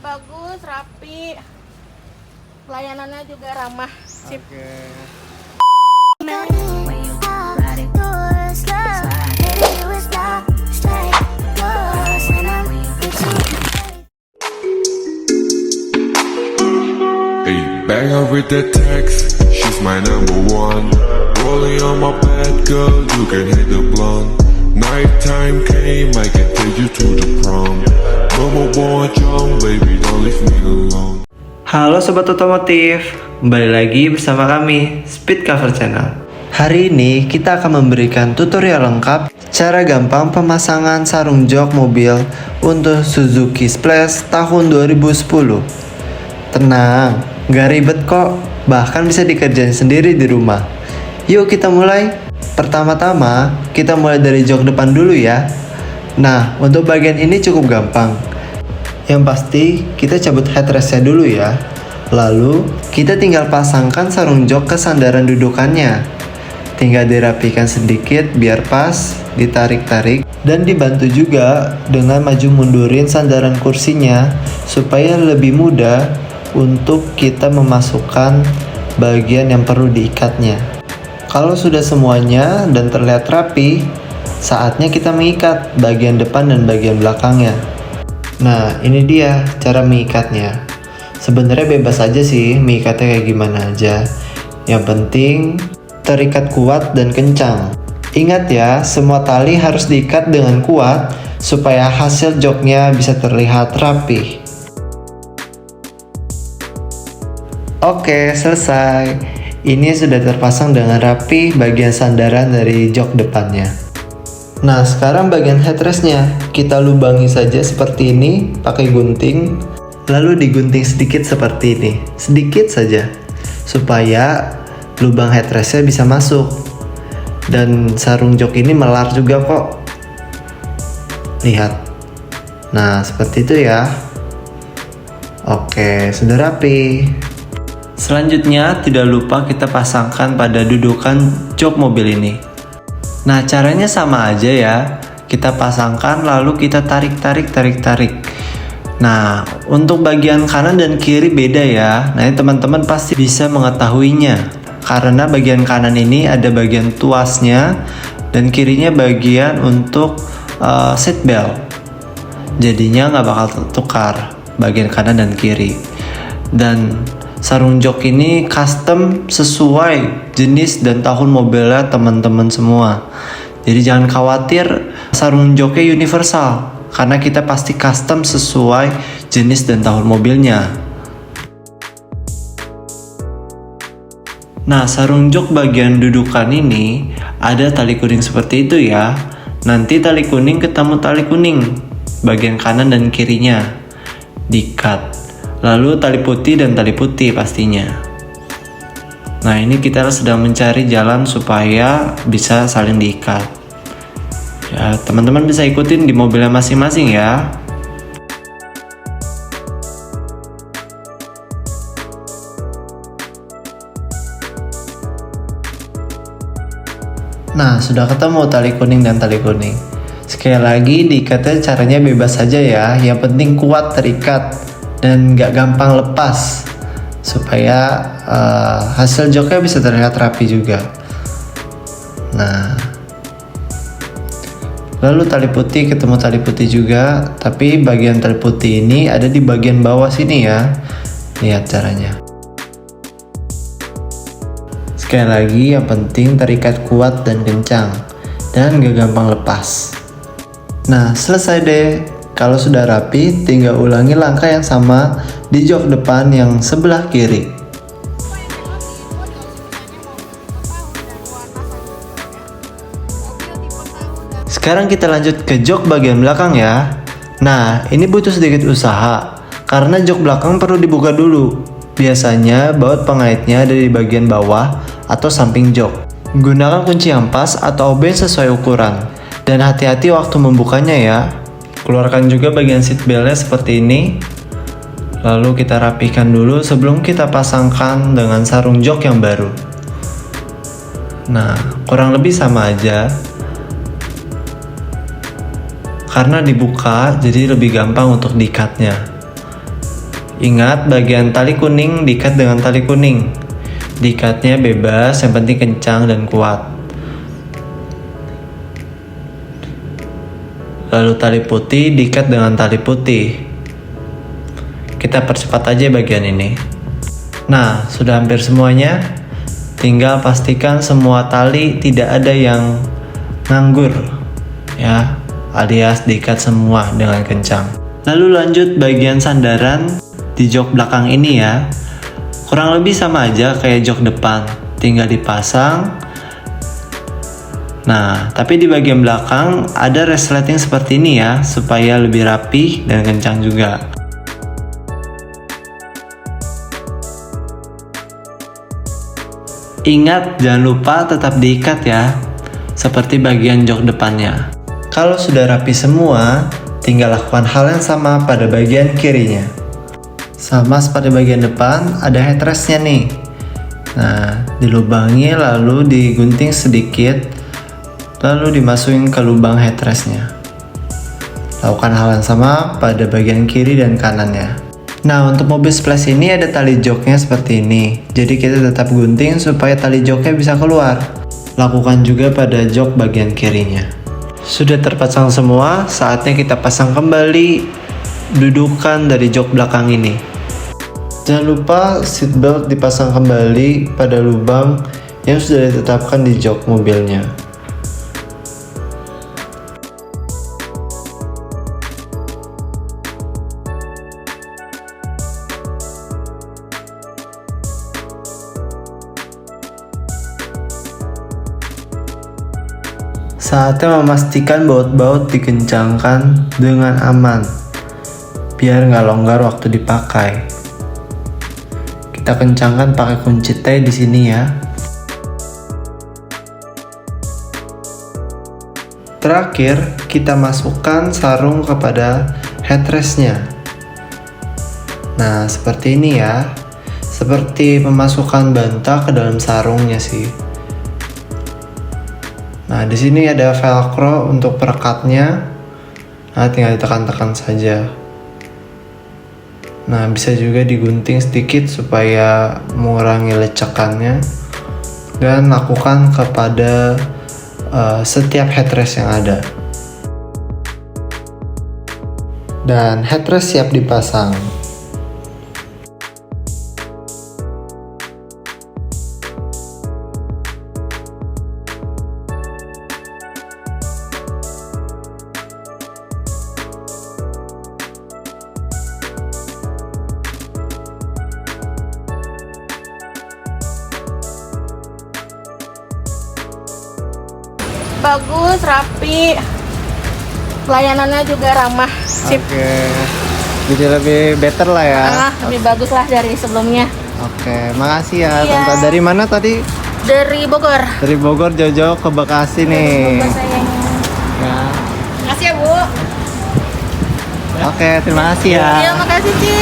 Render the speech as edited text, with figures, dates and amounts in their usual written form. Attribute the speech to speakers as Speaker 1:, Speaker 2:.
Speaker 1: bagus, rapi. Pelayanannya juga ramah. Sip.
Speaker 2: Hey, bang her with that text, she's my number one. Rolling on my bed, girl, you can hit the blunt. Nighttime came, I can take you to the prom. No more born jump, baby, don't leave me alone.
Speaker 3: Halo Sobat Otomotif, kembali lagi bersama kami, Speed Cover Channel. Hari ini kita akan memberikan tutorial lengkap cara gampang pemasangan sarung jok mobil untuk Suzuki Splash tahun 2010. Tenang, gak ribet kok, bahkan bisa dikerjain sendiri di rumah. Yuk kita mulai. Pertama-tama, kita mulai dari jok depan dulu ya. Nah, untuk bagian ini cukup gampang. Yang pasti, kita cabut headrestnya dulu ya. Lalu, kita tinggal pasangkan sarung jok ke sandaran dudukannya. Tinggal dirapikan sedikit biar pas, ditarik-tarik, dan dibantu juga dengan maju mundurin sandaran kursinya supaya lebih mudah untuk kita memasukkan bagian yang perlu diikatnya. Kalau sudah semuanya dan terlihat rapi, saatnya kita mengikat bagian depan dan bagian belakangnya. Nah, ini dia cara mengikatnya. Sebenarnya bebas aja sih mengikatnya kayak gimana aja. Yang penting terikat kuat dan kencang. Ingat ya, semua tali harus diikat dengan kuat supaya hasil joknya bisa terlihat rapi. Oke, selesai. Ini sudah terpasang dengan rapi bagian sandaran dari jok depannya. Nah, sekarang bagian headrestnya kita lubangi saja seperti ini pakai gunting, lalu digunting sedikit seperti ini, sedikit saja, supaya lubang headrestnya bisa masuk. Dan sarung jok ini melar juga kok. Lihat. Nah, seperti itu ya. Oke, sudah rapi. Selanjutnya, tidak lupa kita pasangkan pada dudukan jok mobil ini. Nah, caranya sama aja ya. Kita pasangkan lalu kita tarik. Nah, untuk bagian kanan dan kiri beda ya. Nah, ini teman-teman pasti bisa mengetahuinya. Karena bagian kanan ini ada bagian tuasnya dan kirinya bagian untuk seat belt. Jadinya nggak bakal tertukar bagian kanan dan kiri. Dan sarung jok ini custom sesuai jenis dan tahun mobilnya teman-teman semua. Jadi jangan khawatir, sarung joknya universal karena kita pasti custom sesuai jenis dan tahun mobilnya. Nah, sarung jok bagian dudukan ini ada tali kuning seperti itu ya. Nanti tali kuning ketemu tali kuning bagian kanan dan kirinya di-cut. Lalu tali putih dan tali putih pastinya. Nah, ini kita sedang mencari jalan supaya bisa saling diikat. Ya, teman-teman bisa ikutin di mobilnya masing-masing ya. Nah, sudah ketemu tali kuning dan tali kuning. Sekali lagi diikatnya caranya bebas saja ya. Yang penting kuat terikat dan gak gampang lepas supaya hasil joknya bisa terlihat rapi juga. Nah, lalu tali putih ketemu tali putih juga, tapi bagian tali putih ini ada di bagian bawah sini ya. Lihat caranya. Sekali lagi yang penting terikat kuat dan kencang dan gak gampang lepas. Nah, selesai deh. Kalau sudah rapi, tinggal ulangi langkah yang sama di jok depan yang sebelah kiri. Sekarang kita lanjut ke jok bagian belakang ya. Nah, ini butuh sedikit usaha karena jok belakang perlu dibuka dulu. Biasanya baut pengaitnya ada di bagian bawah atau samping jok. Gunakan kunci yang pas atau obeng sesuai ukuran. Dan hati-hati waktu membukanya ya. Keluarkan juga bagian seat beltnya seperti ini. Lalu kita rapikan dulu sebelum kita pasangkan dengan sarung jok yang baru. Nah, kurang lebih sama aja. Karena dibuka, jadi lebih gampang untuk diikatnya. Ingat, bagian tali kuning diikat dengan tali kuning. Diikatnya bebas, yang penting kencang dan kuat. Lalu tali putih diikat dengan tali putih. Kita percepat aja bagian ini. Nah, sudah hampir semuanya. Tinggal pastikan semua tali tidak ada yang nganggur, ya, alias diikat semua dengan kencang. Lalu lanjut bagian sandaran di jok belakang ini ya. Kurang lebih sama aja kayak jok depan, tinggal dipasang. Nah, tapi di bagian belakang ada resleting seperti ini ya, supaya lebih rapi dan kencang juga. Ingat, jangan lupa tetap diikat ya, seperti bagian jok depannya. Kalau sudah rapi semua, tinggal lakukan hal yang sama pada bagian kirinya. Sama seperti bagian depan, ada headrestnya nih. Nah, dilubangi lalu digunting sedikit, lalu dimasukin ke lubang headrestnya. Lakukan hal yang sama pada bagian kiri dan kanannya. Nah, untuk mobil splash ini ada tali joknya seperti ini. Jadi kita tetap gunting supaya tali joknya bisa keluar. Lakukan juga pada jok bagian kirinya. Sudah terpasang semua, saatnya kita pasang kembali dudukan dari jok belakang ini. Jangan lupa seatbelt dipasang kembali pada lubang yang sudah ditetapkan di jok mobilnya. Saatnya memastikan baut-baut dikencangkan dengan aman, biar nggak longgar waktu dipakai. Kita kencangkan pakai kunci T di sini ya. Terakhir, kita masukkan sarung kepada headrestnya. Nah, seperti ini ya. Seperti memasukkan bantal ke dalam sarungnya sih. Nah, di sini ada velcro untuk perekatnya. Nah, tinggal ditekan-tekan saja. Nah, bisa juga digunting sedikit supaya mengurangi lecekannya. Dan lakukan kepada setiap headrest yang ada. Dan headrest siap dipasang.
Speaker 1: Bagus, rapi. Pelayanannya juga ramah, sip.
Speaker 3: Oke. Jadi lebih better lah ya.
Speaker 1: Lebih bagus lah dari sebelumnya.
Speaker 3: Oke, makasih ya
Speaker 1: Iya.
Speaker 3: Tante. Dari mana tadi?
Speaker 1: Dari Bogor.
Speaker 3: Dari Bogor jauh-jauh ke Bekasi nih.
Speaker 1: Bogor sayang.
Speaker 3: Ya.
Speaker 1: Makasih ya, Bu.
Speaker 3: Oke, terima kasih ya.
Speaker 1: Iya, makasih, Ci.